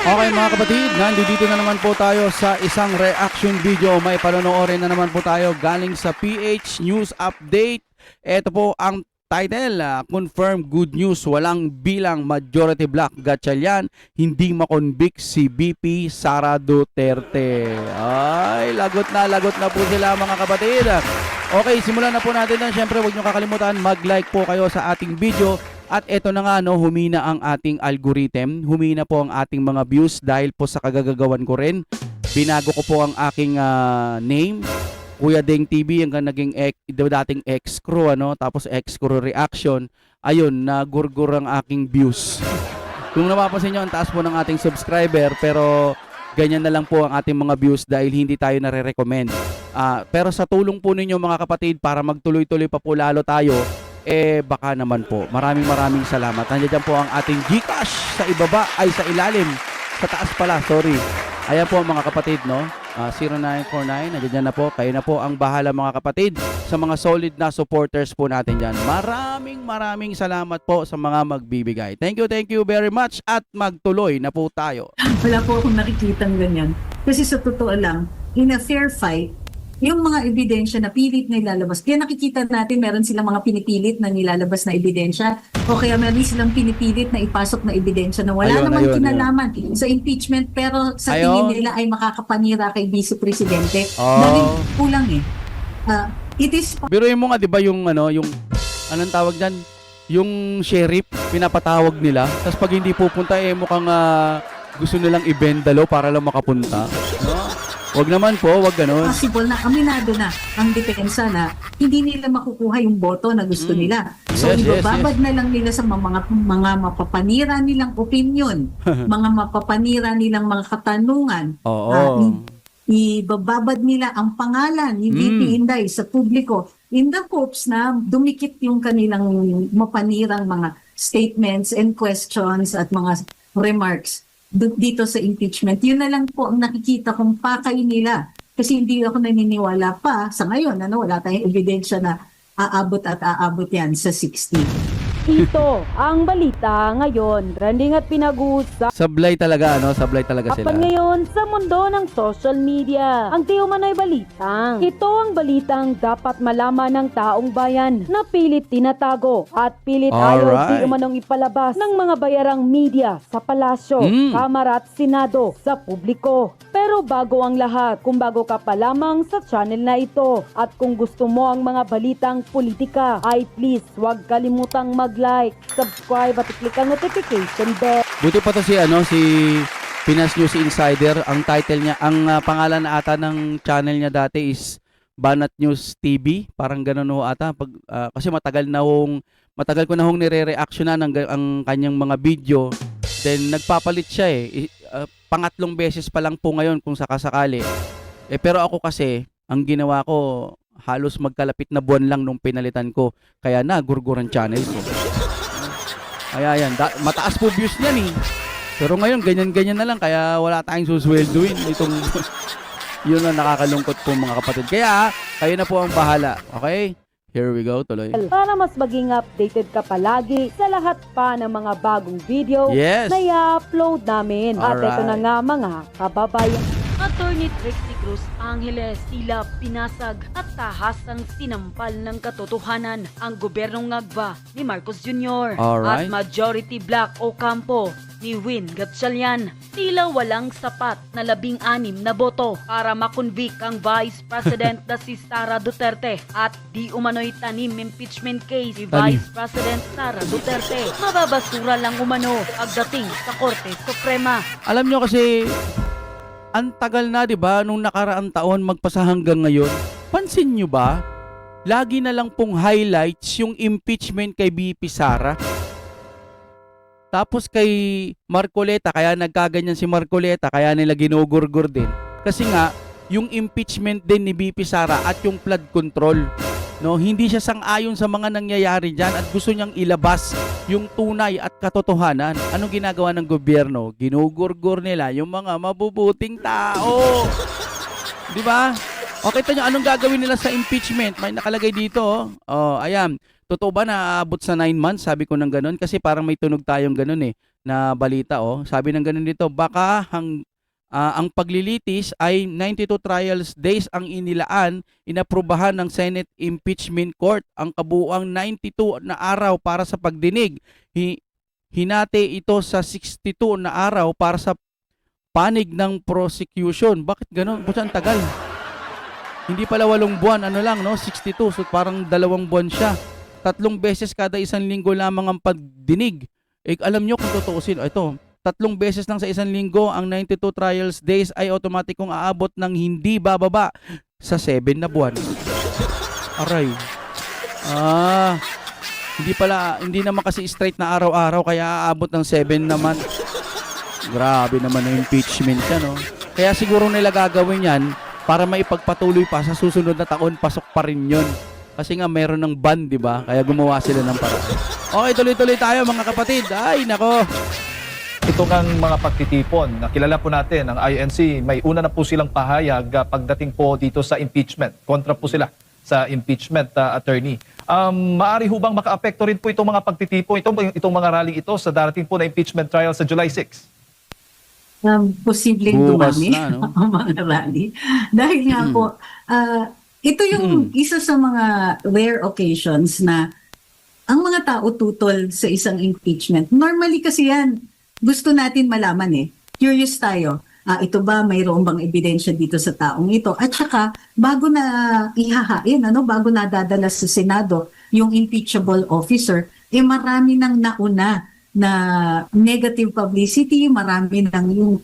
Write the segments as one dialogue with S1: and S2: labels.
S1: Okay mga kapatid, nandito na naman po tayo sa isang reaction video. May panonoorin na naman po tayo galing sa PH News Update. Ito po ang title, Confirm Good News, walang bilang majority black Gatchalian, hindi makonvict si BP Sara Duterte. Ay, lagot na po sila mga kapatid. Okay, simulan na po natin na. Siyempre, huwag niyo kakalimutan, mag-like po kayo sa ating video. At eto na nga, no, humina ang ating algorithm, humina po ang ating mga views dahil po sa kagagawan ko rin. Binago ko po ang aking name, Kuya Deng TV, ang naging dating ex-crew, ano, tapos ex-crew reaction. Ayun, nagurgur ang aking views. Kung napapansin nyo, ang taas po ng ating subscriber, pero ganyan na lang po ang ating mga views dahil hindi tayo nare-recommend. Pero sa tulong po ninyo mga kapatid, para magtuloy-tuloy pa po lalo tayo, baka naman po. Maraming salamat. Nandiyan po ang ating GCash sa ibaba, ay sa ilalim. Sa taas pala, sorry. Ayan po mga kapatid, no? 0949, nandiyan na po. Kayo na po ang bahala mga kapatid sa mga solid na supporters po natin dyan. Maraming salamat po sa mga magbibigay. Thank you very much at magtuloy na po tayo.
S2: Wala po akong nakikitang ganyan. Kasi sa totoo lang, in a fair fight, yung mga ebidensya na pilit na ilalabas, kaya nakikita natin meron silang mga pinipilit na nilalabas na ebidensya o kaya meron silang pinipilit na ipasok na ebidensya na wala naman kinalaman sa impeachment pero sa tingin nila ay makakapanira kay Vice Presidente. Dahil kulang eh. It is...
S1: Biruin mo nga, di ba, yung anong tawag dyan? Yung sheriff, pinapatawag nila. Tapos pag hindi pupunta, mukhang gusto nilang ibendalo para lang makapunta. No? Wag naman po, wag ganun.
S2: Possible na, aminado na ang depensa na hindi nila makukuha yung boto na gusto nila. So ibababad na lang nila sa mga mapapanira nilang opinion, mga mapapanira nilang mga katanungan. Ibababad nila ang pangalan ni VP Inday sa publiko in the hopes na dumikit yung kanilang mapanirang mga statements and questions at mga remarks dito sa impeachment. Yun na lang po ang nakikita kong pakay nila. Kasi hindi ako naniniwala pa sa ngayon, wala tayong ebidensya na aabot yan sa 60.
S3: Ito ang balita ngayon. Trending at pinag-uusap.
S1: Sablay talaga, sablay talaga sila.
S3: Kapan ngayon sa mundo ng social media. Ang di umano'y balitang. Ito ang balitang dapat malaman ng taong bayan na pilit tinatago at pilit ayaw di umanong ipalabas ng mga bayarang media sa palasyo, kamara at senado sa publiko. Pero bago ang lahat, kung bago ka pa lamang sa channel na ito at kung gusto mo ang mga balitang politika, ay please huwag kalimutang mag-like, subscribe at i-click ang notification bell.
S1: Buti pa to si Pinas News Insider. Ang title niya, ang pangalan na ata ng channel niya dati is Banat News TV. Parang ganun ho ata. Kasi matagal ko na hong nire-reactionan ang kanyang mga video. Then nagpapalit siya pangatlong beses pa lang po ngayon kung sakasakali. Pero ako kasi, ang ginawa ko, halos magkalapit na buwan lang nung pinalitan ko. Kaya gurguran channel ko. Kaya yan, mataas po views niyan Pero ngayon, ganyan-ganyan na lang. Kaya wala tayong susweldoin. Yun ang nakakalungkot po mga kapatid. Kaya, kayo na po ang bahala. Okay? Here we go, tuloy.
S3: Para mas maging updated ka palagi sa lahat pa ng mga bagong video na i-upload namin. At ito na nga mga kababayan. Attorney Trixie Cruz Angeles, tila pinasag at tahasang sinampal ng katotohanan ang gobyernong ngagba ni Marcos Jr. At Majority Black Ocampo ni Win Gatchalian, tila walang sapat na 16 na boto para makonvict ang Vice President na si Sara Duterte at di umano'y tanim impeachment case si Vice President Sara Duterte. Mababasura lang umano pagdating sa Korte Suprema.
S1: Alam nyo kasi, ang tagal na, 'di ba, nung nakaraang taon magpasa hanggang ngayon. Pansin nyo ba? Lagi na lang pong highlights yung impeachment kay BP Sara. Tapos kay Marcoleta, kaya nagkaganyan si Marcoleta, kaya nila ginugurgur din. Kasi nga, yung impeachment din ni BP Sara at yung flood control, hindi siya sang-ayon sa mga nangyayari diyan at gusto niyang ilabas yung tunay at katotohanan. Anong ginagawa ng gobyerno? Ginugurgur nila yung mga mabubuting tao. Di ba? Okay, ito nyo, anong gagawin nila sa impeachment? May nakalagay dito. Ayan. Totoo ba na aabot sa 9 months? Sabi ko ng ganun. Kasi parang may tunog tayong ganun na balita. Sabi ng ganun dito, baka ang paglilitis ay 92 trials days ang inilaan, inaprubahan ng Senate Impeachment Court ang kabuuang 92 na araw para sa pagdinig. Hinati ito sa 62 na araw para sa panig ng prosecution. Bakit ganun? Pucha, ang tagal. Hindi pala 8 buwan, 62. So parang 2 buwan siya. 3 beses kada 1 linggo lamang ang pagdinig. Alam nyo kung tutuusin, ito, 3 beses lang sa 1 linggo, ang 92 trials days ay automatikong aabot ng hindi bababa sa 7 na buwan. Aray. Hindi naman kasi straight na araw-araw, kaya aabot ng 7 naman. Grabe naman na impeachment siya, no? Kaya siguro nila gagawin yan para maipagpatuloy pa sa susunod na taon, pasok pa rin yun. Kasi nga meron ng ban, di ba? Kaya gumawa sila ng paraan. Okay, tuloy-tuloy tayo mga kapatid. Ay, nako.
S4: Ito ng mga pagtitipon, nakilala po natin, ang INC, may una na po silang pahayag pagdating po dito sa impeachment. Kontra po sila sa impeachment, attorney. Maari ho bang maka-apekto rin po itong mga pagtitipon, itong mga rallying ito sa darating po na impeachment trial sa July 6?
S2: Posibleng
S1: Bukas
S2: dumami
S1: na, no?
S2: ang mga rally. Dahil nga po, ito yung isa sa mga rare occasions na ang mga tao tutol sa isang impeachment. Normally kasi yan, gusto natin malaman Curious tayo. Ito ba, mayroon bang ebidensya dito sa taong ito? At saka, bago na ihahain, bago na dadala sa Senado yung impeachable officer, marami nang nauna na negative publicity, marami nang yung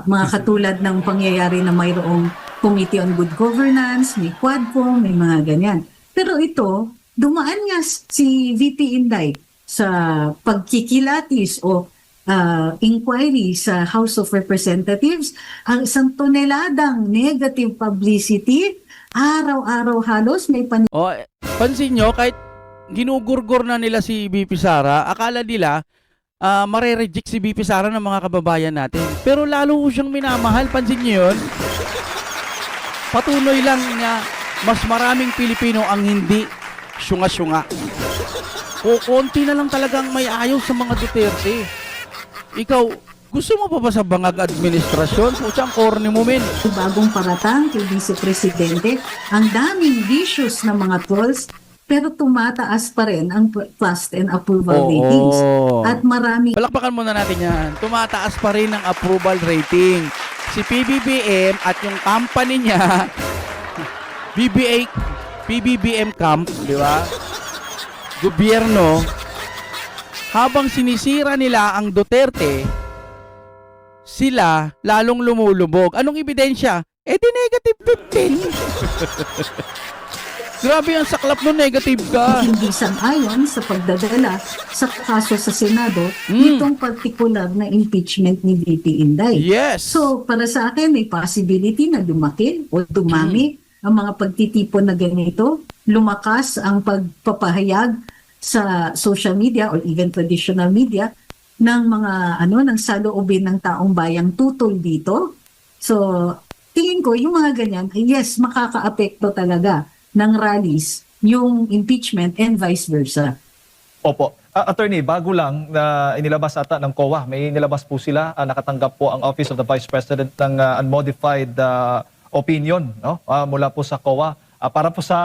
S2: mga katulad ng pangyayari na mayroong Committee on Good Governance, may Quadcom, may mga ganyan. Pero ito, dumaan nga si VP Inday sa pagkikilatis o inquiry sa House of Representatives, ang 1 toneladang negative publicity, araw-araw halos may
S1: Pansin nyo, kahit ginugurgur na nila si VP Sara, akala nila mare-reject si VP Sara ng mga kababayan natin. Pero lalo siyang minamahal, pansin nyo yun? Patuloy lang na mas maraming Pilipino ang hindi syunga-syunga. Konti na lang talagang may ayaw sa mga Duterte. Ikaw, gusto mo pa ba sa bangag administrasyon? Putsang corny mo, men.
S2: Bagong paratang kay Vice Presidente, ang daming vicious na mga trolls, pero tumataas pa rin ang trust and approval ratings. At marami...
S1: Palakpakan muna natin yan. Tumataas pa rin ang approval rating. Si PBBM at yung company niya, PBBM Camp, di ba? Gobyerno, habang sinisira nila ang Duterte, sila lalong lumulubog. Anong ebidensya? Di negative 15. Grabe ang saklap nun, negative ka.
S2: Hindi sang-ayon sa pagdadala sa kaso sa Senado itong particular na impeachment ni VP Inday.
S1: Yes.
S2: So, para sa akin, may possibility na lumaki o dumami ang mga pagtitipon na ganito. Lumakas ang pagpapahayag sa social media or even traditional media ng mga ng saloobin ng taong bayang tutol dito. So, tingin ko yung mga ganyan, yes, makakaapekto talaga ng rallies yung impeachment and vice versa.
S4: Opo. Attorney, bago lang na inilabas ata ng COA, may inilabas po sila, nakatanggap po ang Office of the Vice President ng unmodified opinion, no? Mula po sa COA. Para po sa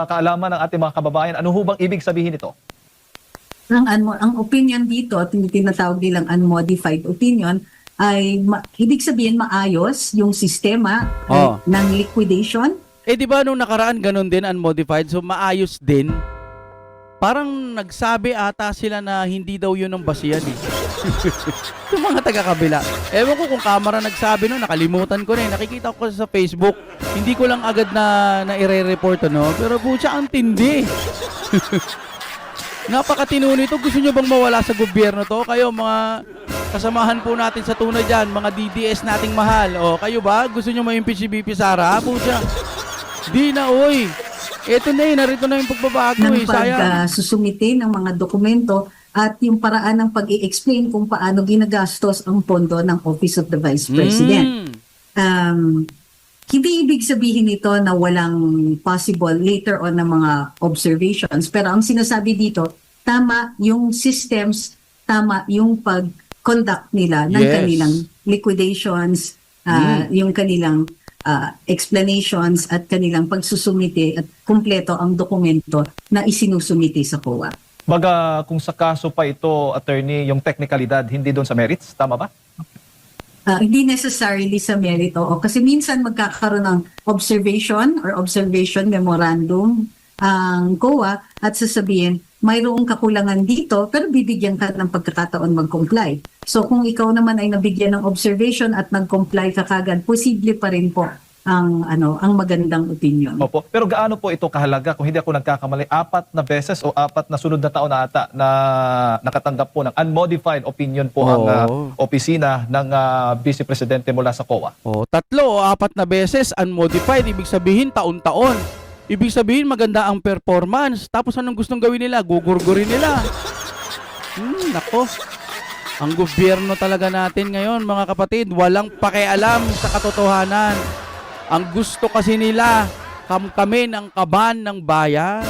S4: kaalaman ng ating mga kababayan, ano ho bang ibig sabihin ito?
S2: Ang opinion dito, tinatawag nilang unmodified opinion, ay ibig sabihin maayos yung sistema ng liquidation.
S1: Di ba nung nakaraan ganun din, unmodified, so maayos din. Parang nagsabi ata sila na hindi daw yun ang basihan yung mga taga-kabila. Ewan ko kung kamera nagsabi no, nakalimutan ko na nakikita ko sa Facebook. Hindi ko lang agad na i-report pero pucha ang tindi. Napakatino nito. Gusto nyo bang mawala sa gobyerno to? Kayo mga kasamahan po natin sa tunay dyan, mga DDS nating mahal. Kayo ba? Gusto nyo ma-impeach si VP Sara? Pucha. Di na, oy. Ito na narito na yung pagbabago.
S2: Ng pagsusumite ng mga dokumento at yung paraan ng pag-i-explain kung paano ginagastos ang pondo ng Office of the Vice President. Hindi ibig sabihin nito na walang possible later on na mga observations. Pero ang sinasabi dito, tama yung systems, tama yung conduct nila ng
S1: Yes.
S2: kanilang liquidations, yung kanilang explanations at kanilang pagsusumite at kumpleto ang dokumento na isinusumite sa COA.
S4: Baga kung sa kaso pa ito, attorney, yung technicalidad, hindi doon sa merits, tama ba?
S2: Hindi necessarily sa merit, oo. Kasi minsan magkakaroon ng observation or observation memorandum ang COA at sasabihin, mayroong kakulangan dito pero bibigyan ka ng pagkakataon mag-comply. So kung ikaw naman ay nabigyan ng observation at nag-comply ka kagad, posible pa rin po ang magandang opinion.
S4: Opo. Pero gaano po ito kahalaga? Kung hindi ako nagkakamali, 4 na beses o 4 na sunod na taon na ata na nakatanggap po ng unmodified opinion po ang opisina ng Vice Presidente mula sa COA.
S1: 3 o 4 na beses unmodified, ibig sabihin taon-taon. Ibig sabihin maganda ang performance. Tapos anong gustong gawin nila? Gugurgurin nila. Nako. Ang gobyerno talaga natin ngayon, mga kapatid, walang pakialam sa katotohanan. Ang gusto kasi nila, kami ng kaban ng bayan.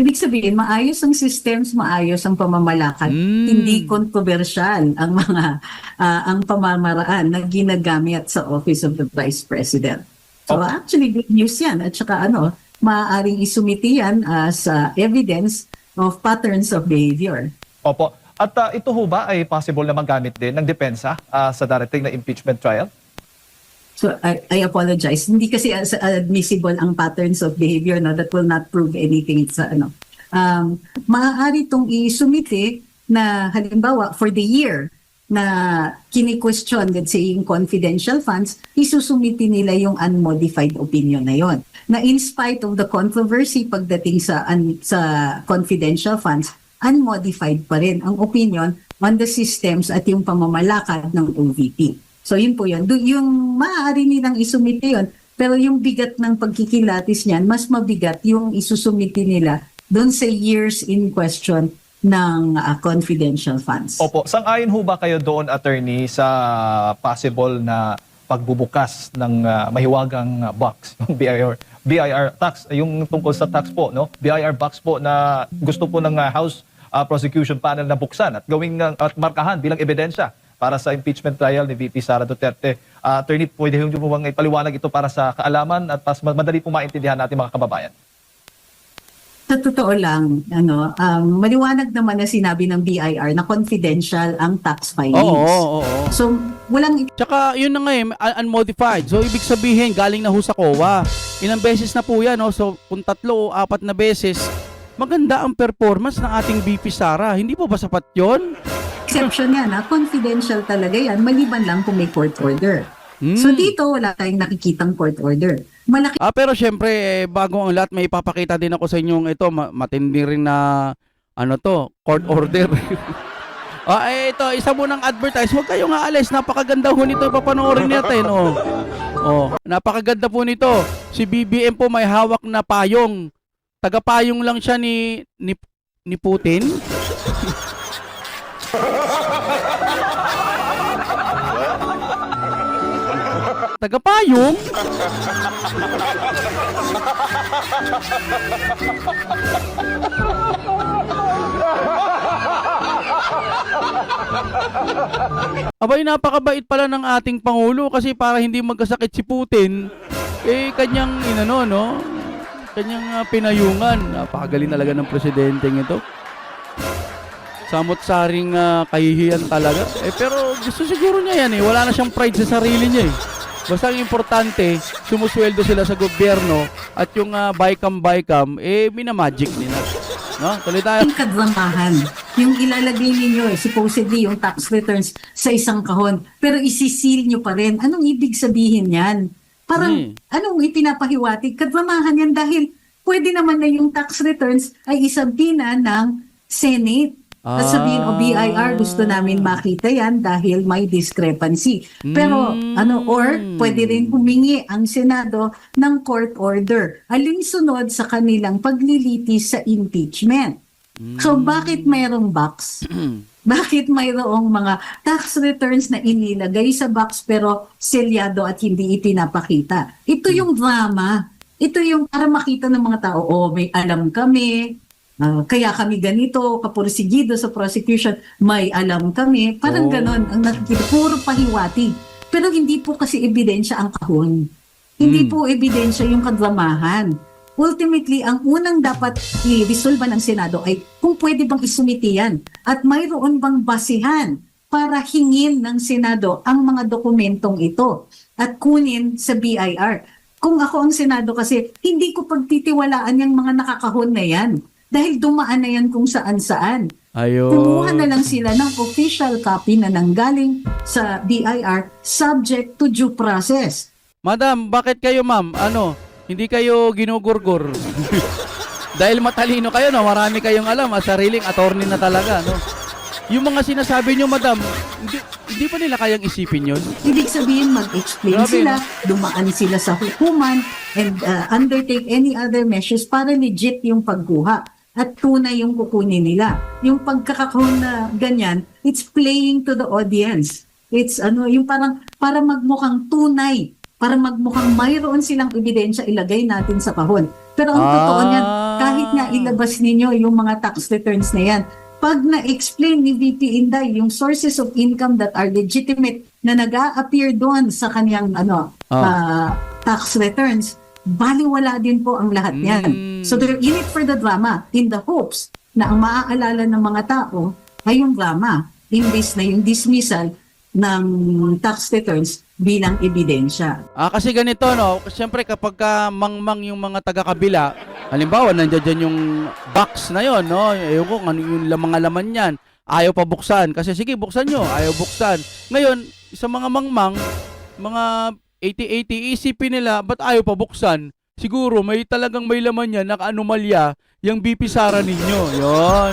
S2: Ibig sabihin, maayos ang systems, maayos ang pamamalakad. Hindi kontrobersyal ang mga ang pamamaraan na ginagamit sa Office of the Vice President. So actually, good news yan. At saka maaaring isumiti yan as evidence of patterns of behavior.
S4: Opo. At ito ho ba ay possible na magamit din ng depensa sa darating na impeachment trial?
S2: So I apologize. Hindi kasi admissible ang patterns of behavior that will not prove anything sa maaari itong isumite na halimbawa for the year na kini-question, let's say, yung confidential funds, isusumiti nila yung unmodified opinion na yon. Na in spite of the controversy pagdating sa confidential funds, unmodified pa rin ang opinion on the systems at yung pamamalakad ng OVP. So yun po yun. Yung maaari nilang isumiti yun, pero yung bigat ng pagkikilatis niyan, mas mabigat yung isusumiti nila doon sa years in question ng confidential funds.
S4: Opo. Sang-ayon ho ba kayo doon, attorney, sa possible na pagbubukas ng mahiwagang box, yung BIR tax, yung tungkol sa tax po, no? BIR box po na gusto po ng House Prosecution Panel na buksan at gawing at markahan bilang ebidensya para sa impeachment trial ni VP Sara Duterte. Attorney, pwede mo bang ipaliwanag ito para sa kaalaman at mas madali po maintindihan natin mga kababayan?
S2: Sa totoo lang, maliwanag naman na sinabi ng BIR na confidential ang tax filings.
S1: Oo.
S2: So, walang...
S1: Tsaka yun na nga unmodified. So ibig sabihin, galing na ho sa COA. Ilang beses na po yan. So kung 3 o 4 na beses, maganda ang performance ng ating VP Sara. Hindi po ba sapat yun?
S2: Exception yan, confidential talaga yan, maliban lang kung may court order. So dito, wala tayong nakikitang court order. Malaki
S1: Pero syempre, bago ang lahat, may ipapakita din ako sa inyong ito, matindi rin na, court order. Ito, isa mo ng advertise, huwag kayong aalis, napakaganda ho nito, papanoorin natin, napakaganda po nito. Si BBM po may hawak na payong. Tagapayong lang siya ni Putin. Tagapayong? Abay, napakabait pala ng ating Pangulo kasi para hindi magkasakit si Putin, kanyang kanyang pinayungan. Napakagaling talaga ng presidenteng ito. Samot-saring kahihiyan talaga. Pero gusto siguro niya yan Wala na siyang pride sa sarili niya Basta ang importante, sumusweldo sila sa gobyerno at yung bycam, minamagic nila. No? Tuloy tayo.
S2: yung kadramahan. Yung ilalagay ninyo, supposedly yung tax returns sa isang kahon, pero isisil nyo pa rin. Anong ibig sabihin yan? Parang, anong ipinapahiwatig? Kadramahan yan dahil pwede naman na yung tax returns ay isabina ng Senate. At sabihin, BIR, gusto namin makita yan dahil may discrepancy. Pero, or pwede rin humingi ang Senado ng court order alinsunod sa kanilang paglilitis sa impeachment. So, bakit mayroong box? Bakit mayroong mga tax returns na inilagay sa box pero selyado at hindi ipinapakita? Ito yung drama. Ito yung para makita ng mga tao, may alam kami, kaya kami ganito, kapursigido sa prosecution, may alam kami. Parang ganon ang nakikita. Puro pahiwati. Pero hindi po kasi ebidensya ang kahon. Hindi po ebidensya yung kadramahan. Ultimately, ang unang dapat i-resolve ng Senado ay kung pwede bang isumiti yan at mayroon bang basihan para hingin ng Senado ang mga dokumentong ito at kunin sa BIR. Kung ako ang Senado kasi, hindi ko pagtitiwalaan yung mga nakakahon na yan dahil dumaan na yan kung saan-saan.
S1: Ayun.
S2: Kumuha na lang sila ng official copy na nanggaling sa BIR subject to due process.
S1: Madam, bakit kayo ma'am, hindi kayo ginugurgur? Dahil matalino kayo, no? Marami kayong alam, sariling attorney na talaga, no? Yung mga sinasabi nyo, madam, hindi pa nila kayang isipin yun?
S2: Ibig sabihin, mag-explain
S1: Grabe,
S2: sila,
S1: no?
S2: dumaan sila sa hukuman, and undertake any other measures para legit yung pagkuha at tunay yung kukunin nila. Yung pagkakahon na ganyan, it's playing to the audience. It's yung parang para magmukhang tunay, para magmukhang mayroon silang ebidensya, ilagay natin sa kahon. Pero ang totoo niyan, kahit nga ilabas ninyo yung mga tax returns na yan, pag na-explain ni VP Inday yung sources of income that are legitimate na nag-a-appear doon sa kanyang tax returns, baliwala din po ang lahat yan. So they're in it for the drama in the hopes na ang maaalala ng mga tao ay yung drama, imbis na yung dismissal ng tax returns bilang ebidensya.
S1: Kasi ganito, no? Siyempre kapag mangmang yung mga taga-kabila, halimbawa, nandiyan dyan yung box na yon, no? Ewan ko, ano yung mga laman yan. Ayaw pa buksan. Kasi sige, buksan nyo. Ayaw buksan. Ngayon, sa mga mangmang, mga 80-80, isipin nila, ba't ayaw pa buksan? Siguro, talagang may laman yan, naka-anomalya, yung BP Sara ninyo. Yon.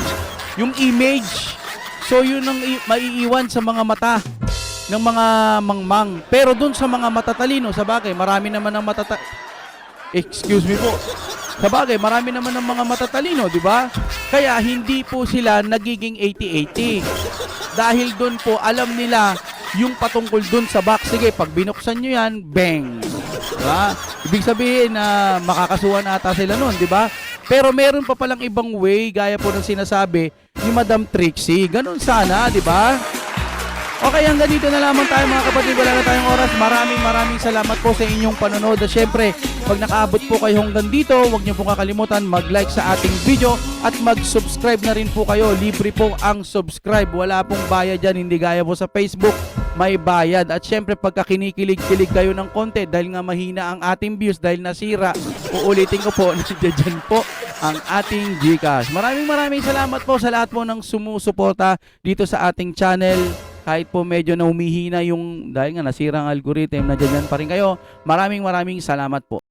S1: Yung image. So, yun ang maiiwan sa mga mata ng mga mangmang. Pero dun sa mga matatalino, sa bagay, marami naman ng excuse me po. Sa bagay, marami naman ng mga matatalino, di ba? Kaya hindi po sila nagiging 80-80. Dahil dun po, alam nila yung patungkol dun sa box. Sige, pag binuksan nyo yan, bang! Diba? Ibig sabihin na makakasuhan ata sila nun, di ba? Pero meron pa palang ibang way, gaya po ng sinasabi ni Madam Trixie. Ganun sana, di ba? Okay, hanggang dito na lamang tayo mga kapatid. Wala na tayong oras. Maraming salamat po sa inyong panonood. At syempre, pag nakaabot po kayo hanggang dito, huwag niyo pong kakalimutan mag-like sa ating video at mag-subscribe na rin po kayo. Libre po ang subscribe. Wala pong bayad dyan. Hindi gaya po sa Facebook, may bayad. At syempre, pagka kinikilig-kilig kayo ng konti dahil nga mahina ang ating views, dahil nasira, uulitin ko po, nandiyan po ang ating GCash. Maraming salamat po sa lahat po ng sumusuporta dito sa ating channel. Kahit po medyo na humihina yung, dahil nga nasira ang algorithm, na dyan pa rin kayo. Maraming salamat po.